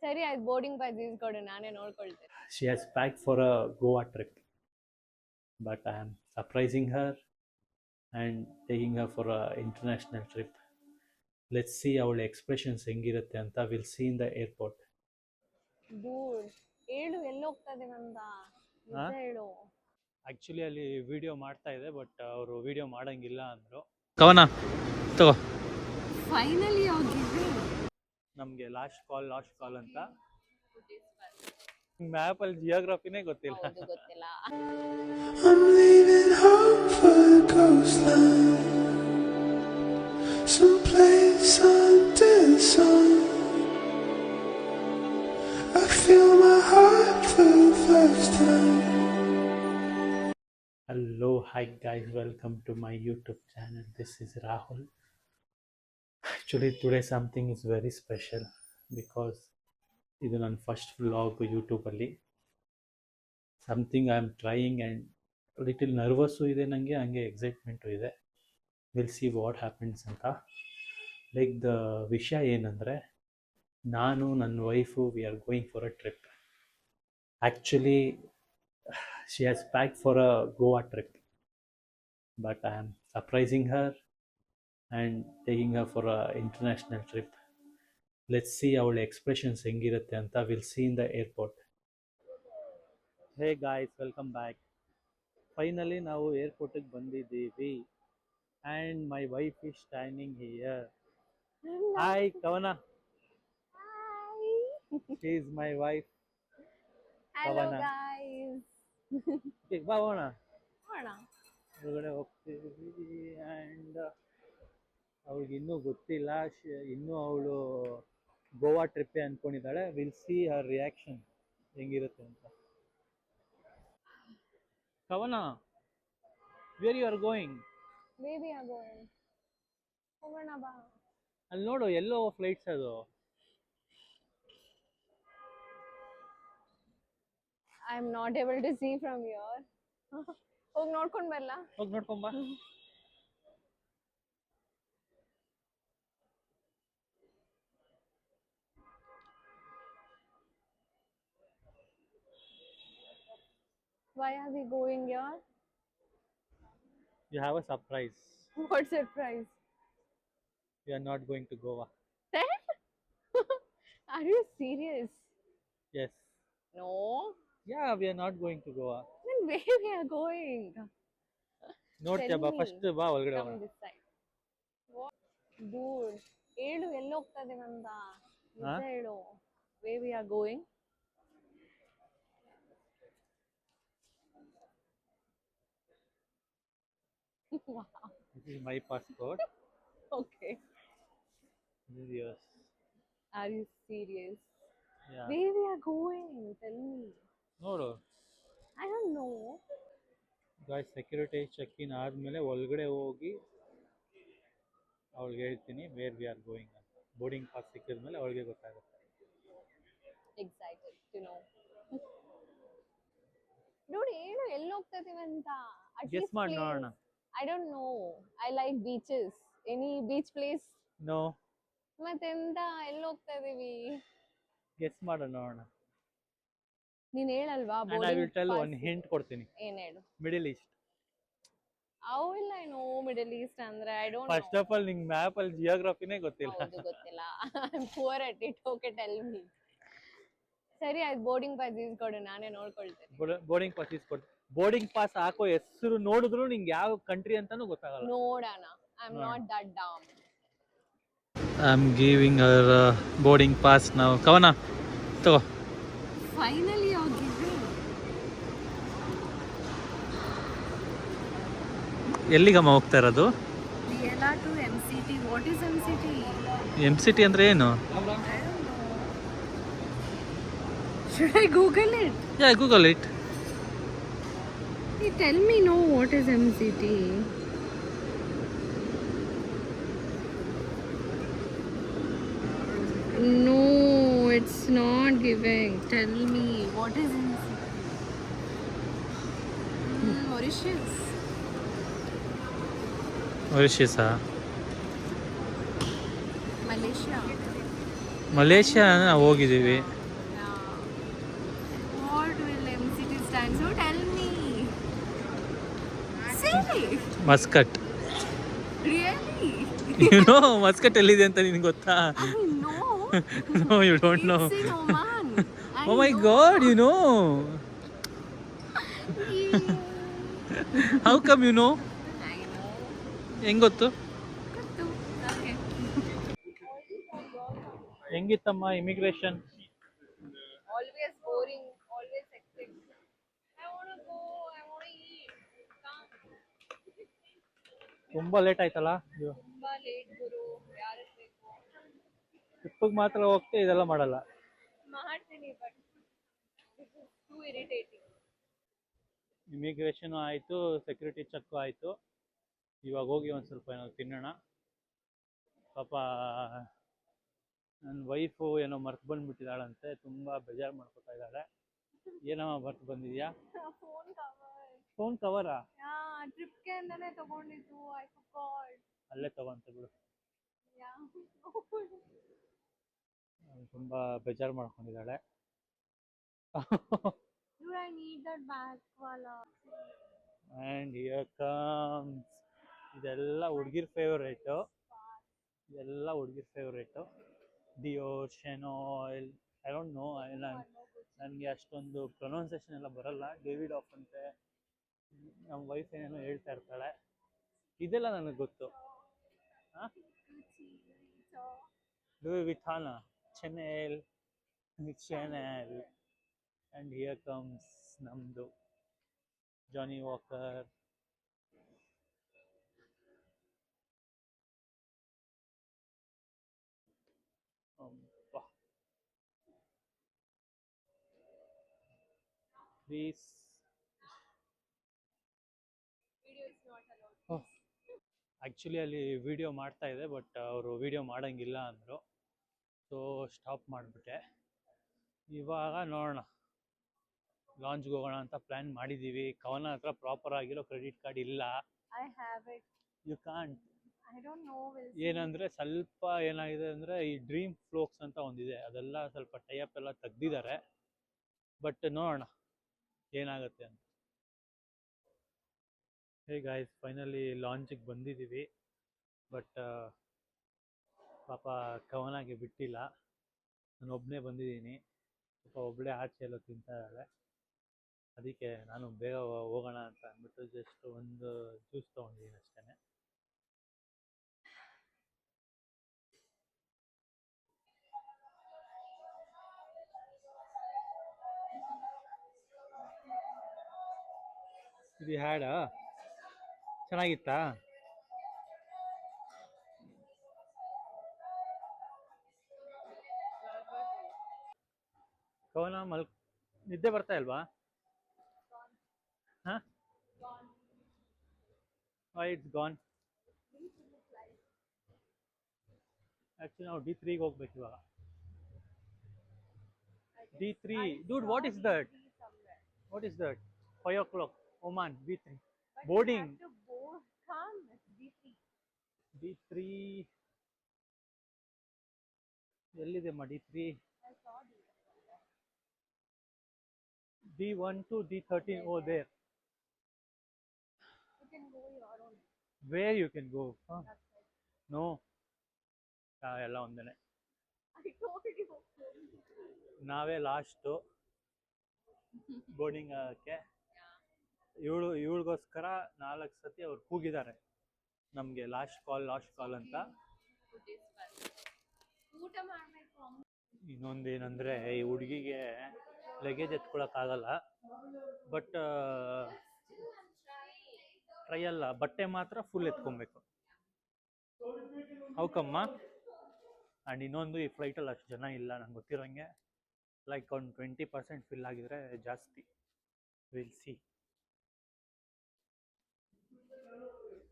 ಸರಿ ಆಯ್ತು, boarding pass ಇಸ್ಕೊಡು, ನಾನೇ ನೋಡ್ಕೊಳ್ತೇನೆ. She has packed for a Goa trip, but I am surprising her and taking her for a international trip. Let's see ಅವಳ expressions ಹೆಂಗಿರುತ್ತೆ ಅಂತ. Will see in the airport. Dude, ಹೇಳು ಎಲ್ಲಿ ಹೋಗ್ತಾ ಇದೀವಂತ, ನಿಜ ಹೇಳು. ಆ್ಯಕ್ಚುಲಿ ಅಲ್ಲಿ ವಿಡಿಯೋ ಮಾಡ್ತಾ ಇದೆ, ಬಟ್ ಅವರು ವಿಡಿಯೋ ಮಾಡಂಗಿಲ್ಲ ಅಂದರು. ಕವನ ತಗೋ, ಫೈನಲಿ ಹೋಗಿದ್ವಿ. ನಮಗೆ ಲಾಸ್ಟ್ ಕಾಲ್ ಅಂತ. ಮ್ಯಾಪಲ್ಲಿ ಜಿಯೋಗ್ರಫಿನೇ ಗೊತ್ತಿಲ್ಲ. ಗೊತ್ತಿಲ್ಲ. I'm leaving home for the coastline, someplace under the sun. I feel my heart for the first time. Hello, hi guys, welcome to my YouTube channel. This is Rahul. Actually today something is very special because ಇದು ನನ್ನ first vlog ಯೂಟ್ಯೂಬಲ್ಲಿ. Something I am trying and little nervous ಇದೆ ನನಗೆ, ಹಂಗೆ excitement ಇದೆ. Will see what happens ಅಂತ. Like the ವಿಷಯ ಏನಂದರೆ, ನಾನು ನನ್ನ wife we are going for a trip. Actually she has packed for a Goa trip, but I am surprising her and taking her for a international trip. Let's see ಅವಳ expressions ಹೆಂಗಿರುತ್ತೆ ಅಂತ. Will see in the airport. Hey guys, welcome back. Finally ನಾವು ಏರ್ಪೋರ್ಟಿಗೆ ಬಂದಿದ್ದೀವಿ and my wife is standing here. Hi Kavana, she is my wife. Hello guys. ಬಾ ಹೋಗೋಣ, ಹೋಗೋಣ. ಹೊರಗಡೆ ಹೋಗ್ತೀವಿ ಆ್ಯಂಡ್ ಅವಳಿಗೆ ಇನ್ನೂ ಗೊತ್ತಿಲ್ಲ, ಇನ್ನೂ ಅವಳು ಗೋವಾ ಟ್ರಿಪ್ಪೇ ಅಂದ್ಕೊಂಡಿದ್ದಾಳೆ. ವಿಲ್ ಸಿ ಹರ್ ರಿಯಾಕ್ಷನ್ ಹೆಂಗಿರುತ್ತೆ ಅಂತ. Kavana, where you are going? Baby are going. ಹೋಗೋಣ ಬಾ. ಅಲ್ಲಿ ನೋಡು, ಎಲ್ಲೋ ಫ್ಲೈಟ್ಸ್ ಅದು. I am not able to see from here. ಹೋಗಿ ನೋಡ್ಕೊಂಡು ಬರಲ್ಲ? ಹೋಗಿ ನೋಡ್ಕೊಂಬಾ. Why are we going here? You have a surprise. What surprise? You are not going to Goa. Are you serious? Yes. No. Yeah, we are not going to Goa. Then where we are going? ನೋಡ್ತೀಯ ಬಾ, first ಬಾ ಒಳಗಡೆ Come ಹೋಗೋಣ. this side. What? Dude, ಹೇಳು ಎಲ್ಲಿ ಹೋಗ್ತಾ ಇದೀವಂತ, ನಿಜ ಹೇಳು. Where we are going? Wow. This is my passport. Okay. This is yours. Are you serious? Yeah. Where we are going? Tell me. ನೋಡು I don't know. Guys, security check in ಆದಮೇಲೆ ಒಳಗಡೆ ಹೋಗಿ ಅವಳಿಗೆ ಹೇಳ್ತೀನಿ ವೇರ್ ವಿ ಆರ್ ಗೋಯಿಂಗ್ ಅಂತ. Boarding pass ಸಿಕ್ಕಿದ್ಮೇಲೆ ಅವಳಿಗೆ ಗೊತ್ತಾಗುತ್ತೆ. Excited to know. Dude, ಹೇಳು ಎಲ್ಲಿ ಹೋಗ್ತಾ ಇದೀವಂತ. ಗೆಸ್ ಮಾಡಿ ನೋಡೋಣ. I don't know. I like beaches. Any beach place? No. ಮತ್ತೆಂತ, ಎಲ್ಲಿ ಹೋಗ್ತಾ ಇದೀವಿ? ಗೆಸ್ ಮಾಡೋಣ ನೋಡೋಣ. ನೀನ್ ಹೇಳಲ್ವಾ? And I will tell one hint ಕೊಡ್ತೀನಿ. ಏನ್ ಹೇಳು? Middle East. How will I know Middle East ಅಂದ್ರೆ? I don't know. First of all ನಿಂಗೆ ಮ್ಯಾಪಲ್ಲಿ ಜಿಯೋಗ್ರಫಿನೇ ಗೊತ್ತಿಲ್ಲ. ಹೌದು, ಗೊತ್ತಿಲ್ಲ. I'm poor at it. Okay, tell me. ಸರಿ ಆಯ್ತು, ಬೋರ್ಡಿಂಗ್ ಪಾಸ್ ಇಸ್ಕೊಡು, ನಾನೇ ನೋಡ್ಕೊಳ್ತೇನೆ. ಬೋರ್ಡಿಂಗ್ ಪಾಸ್ ಇಸ್ಕೊಡು. ಬೋರ್ಡಿಂಗ್ ಪಾಸ್ ಹಾಕೋ ಹೆಸರು ನೋಡಿದ್ರು ನಿಂಗೆ ಯಾವ ಕಂಟ್ರಿ ಅಂತಾನೂ ಗೊತ್ತಾಗಲ್ಲ. ನೋಡೋಣ. I'm not that dumb. I'm giving her boarding pass now. ಕವನ ತಗೋ. ಫೈನಲಿ ಹೋಗಿದ್ವಿ. ಎಲ್ಲಿಗಮ್ಮ ಹೋಗ್ತಾ ಇರೋದು? Liela to MCT. What is MCT? MCT ಅಂದ್ರೆ ಏನು? Should I Google it? Yeah, Google it. Hey, tell me, no, what is MCT? No, it's not giving. Tell me, what is MCT? Mauritius. Mauritius. Malaysia. Malaysia ನಾವು ಹೋಗಿದ್ದೀವಿ. What will MCT stand? So tell me. Say. Muscat. Really? Muscat ಎಲ್ಲಿದೆ ಅಂತ ನಿನಗೆ ಗೊತ್ತಾ? I know. No, you don't know. It's in Oman. Oh my God, you know. How come you know? I know. ಹೆಂಗ್ ಗೊತ್ತು? Good. Okay. ಹೆಂಗಿತ್ತಮ್ಮ immigration? Always boring. Always hectic. I wanna go. I wanna eat. Come. ತುಂಬಾ late ಆಯ್ತಲ್ಲ? ತುಂಬಾ late ಗುರು. ಯಾರಿಗೆ ಬೇಕು? ಟ್ರಿಪ್ಪಿಗೆ ಮಾತ್ರ ಹೋಗ್ತೆ ಇದೆಲ್ಲ ಮಾಡಲ್ಲ. ಮಾಡ್ತೀನಿ but this is too irritating. Immigration ಆಯಿತು, ಸೆಕ್ಯೂರಿಟಿ ಚೆಕ್ ಆಯಿತು. ಇವಾಗ ಹೋಗಿ ಒಂದು ಸ್ವಲ್ಪ ಏನೋ ತಿನ್ನೋಣ. ಪಾಪ ನನ್ನ ವೈಫು ಏನೋ ಮರ್ತು ಬಂದುಬಿಟ್ಟಿದ್ದಾಳಂತೆ, ತುಂಬ ಬೇಜಾರು ಮಾಡ್ಕೊತಾ ಇದ್ದಾಳೆ. ಏನಮ್ಮ ಮರ್ತು ಬಂದಿದ್ಯಾ? Phone cover. ಫೋನ್ ಕವರಾ? ಟ್ರಿಪ್ಗೆ ಅಂತಾನೆ ತಗೊಂಡಿದ್ದು. I forgot. ಅಲ್ಲೇ ತಗೊಂತ ಬಿಡು. ಯಾ. ತುಂಬ ಬೇಜಾರು ಮಾಡ್ಕೊಂಡಿದ್ದಾಳೆ. Dude, I need that bag wala. And here comes. ಇದೆಲ್ಲ ಹುಡುಗಿರ್ ಫೇವ್ರೇಟು. ಇದೆಲ್ಲ ಹುಡುಗಿರ್ favourite. Dior, Chanel, I don't know. ನನಗೆ ಅಷ್ಟೊಂದು ಪ್ರೊನೌನ್ಸೇಷನ್ ಎಲ್ಲ ಬರಲ್ಲ. ಡೇವಿಡ್ ಆಫ್ ಅಂತೆ, ನಮ್ಮ ವೈಫ್ ಏನೇನೋ ಹೇಳ್ತಾ ಇರ್ತಾಳೆ. ಇದೆಲ್ಲ ನನಗೆ ಗೊತ್ತು. ಹಾಂ, ಲೂಯಿ ವಿಟಾನ, ಚೆನೆಲ್, ಚೆನೆಲ್. ಆ್ಯಂಡ್ ಹಿಯರ್ ಕಮ್ಸ್ ನಮ್ಮದು ಜಾನಿ ವಾಕರ್. ಪ್ಲೀಸ್. ಆ್ಯಕ್ಚುಲಿ ಅಲ್ಲಿ ವಿಡಿಯೋ ಮಾಡ್ತಾ ಇದೆ, ಬಟ್ ಅವರು ವಿಡಿಯೋ ಮಾಡೋಂಗಿಲ್ಲ ಅಂದರು. ಸೊ ಸ್ಟಾಪ್ ಮಾಡಿಬಿಟ್ಟೆ. ಇವಾಗ ನೋಡೋಣ, ಲಾಂಚ್ಗೆ ಹೋಗೋಣ ಅಂತ ಪ್ಲ್ಯಾನ್ ಮಾಡಿದ್ದೀವಿ. ಕವನ ಹತ್ರ ಪ್ರಾಪರ್ ಆಗಿರೋ ಕ್ರೆಡಿಟ್ ಕಾರ್ಡ್ ಇಲ್ಲ. I have it. You can't. I don't know. ಏನಂದರೆ ಸ್ವಲ್ಪ ಏನಾಗಿದೆ ಅಂದರೆ, ಈ ಡ್ರೀಮ್ ಫ್ಲೋಕ್ಸ್ ಅಂತ ಒಂದಿದೆ, ಅದೆಲ್ಲ ಸ್ವಲ್ಪ ಟೈಅಪ್ ಎಲ್ಲ ತೆಗ್ದಿದ್ದಾರೆ. ಬಟ್ ನೋಡೋಣ ಏನಾಗುತ್ತೆ ಅಂತ. ಹೇ ಗಾಯ್ಸ್, ಫೈನಲಿ ಲಾಂಚಿಗೆ ಬಂದಿದ್ದೀವಿ. ಬಟ್ ಪಾಪ ಕವನಾಗೆ ಬಿಟ್ಟಿಲ್ಲ. ನಾನು ಒಬ್ಬನೇ ಬಂದಿದ್ದೀನಿ. ಪಾಪ ಒಬ್ಬಳೇ ಆಚೆ ಎಲ್ಲ ತಿಂತಾ ಇದ್ದಾಳೆ. ಅದಕ್ಕೆ ನಾನು ಬೇಗ ಹೋಗೋಣ ಅಂತ ಅಂದ್ಬಿಟ್ಟು ಜಸ್ಟ್ ಒಂದು ಜ್ಯೂಸ್ ತೊಗೊಂಡಿದ್ದೀನಿ ಅಷ್ಟೇ. ಇದು ಹ್ಯಾಡಾ ಚೆನ್ನಾಗಿತ್ತಾ? ಕವನ ನಿದ್ದೆ ಬರ್ತಾ ಇಲ್ವಾ? ಹಾಂ, ವೈ ಇಟ್ಸ್ ಗಾನ್? ಆ್ಯಕ್ಚುಲಿ ನಾವು D3ಗೆ ಹೋಗ್ಬೇಕು ಇವಾಗ. D3, dude, what is that? What is that? 5 o'clock, Oman, D3. Boarding. To board. Come. D3. D3 ಎಲ್ಲಿದೆಮ್ಮ? D3, I saw D1 to D13. Oh, there. You can go your own. Where you can go? Huh? That's right. No. ಎಲ್ಲ ಒಂದೇನೆ. I told you. ನಾವೇ last boarding ಆಗೋಕ್ಕೆ. ಇವಳಿಗೋಸ್ಕರ 4 ಸತಿ ಅವ್ರು ಕೂಗಿದ್ದಾರೆ ನಮಗೆ, last call ಅಂತ. ಊಟ ಮಾಡಬೇಕು. ಇನ್ನೊಂದೇನೆಂದರೆ, ಈ ಹುಡುಗಿಗೆ ಲಗೇಜ್ ಎತ್ಕೊಳಕ್ಕಾಗಲ್ಲ. ಬಟ್ ಟ್ರೈ ಅಲ್ಲ, ಬಟ್ಟೆ ಮಾತ್ರ ಫುಲ್ ಎತ್ಕೊಬೇಕು. ಅವಕಮ್ಮ. ಆ್ಯಂಡ್ ಇನ್ನೊಂದು, ಈ ಫ್ಲೈಟಲ್ಲಿ ಅಷ್ಟು ಜನ ಇಲ್ಲ ನಂಗೆ ಗೊತ್ತಿರೋಂಗೆ. ಲೈಕ್ ಒಂದು 20% ಫಿಲ್ ಆಗಿದ್ರೆ ಜಾಸ್ತಿ. Will see.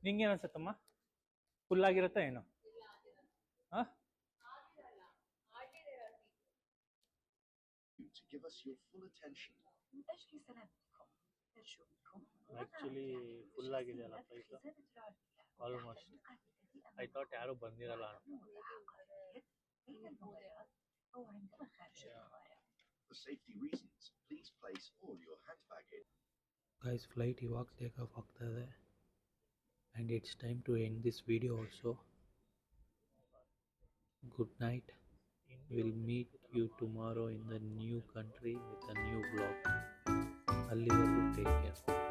ನಿಂಗೇನು ಅನ್ಸುತ್ತಮ್ಮ? ಫುಲ್ ಆಗಿರುತ್ತಾ ಏನು? ಹಾಂ, to give us your full attention. Actually full ಆಗಿದೆಯಲ್ಲ ಫ್ಲೈಟು ಆಲ್ಮೋಸ್ಟ್. ಐ ಥಾಟ್ ಯಾರೂ ಬಂದಿರಲ್ಲ ಅಂತ. Oh, I never had Shivaya. For safety reasons, please place all your hand baggage. Guys flight ಇವಾಗ ಟೇಕ್ ಆಫ್ ಆಗ್ತಾ ಇದೆ and it's time to end this video also. Good night. Will meet you tomorrow in the new country with a new blog. ಅಲ್ಲಿವರೆಗೂ take care.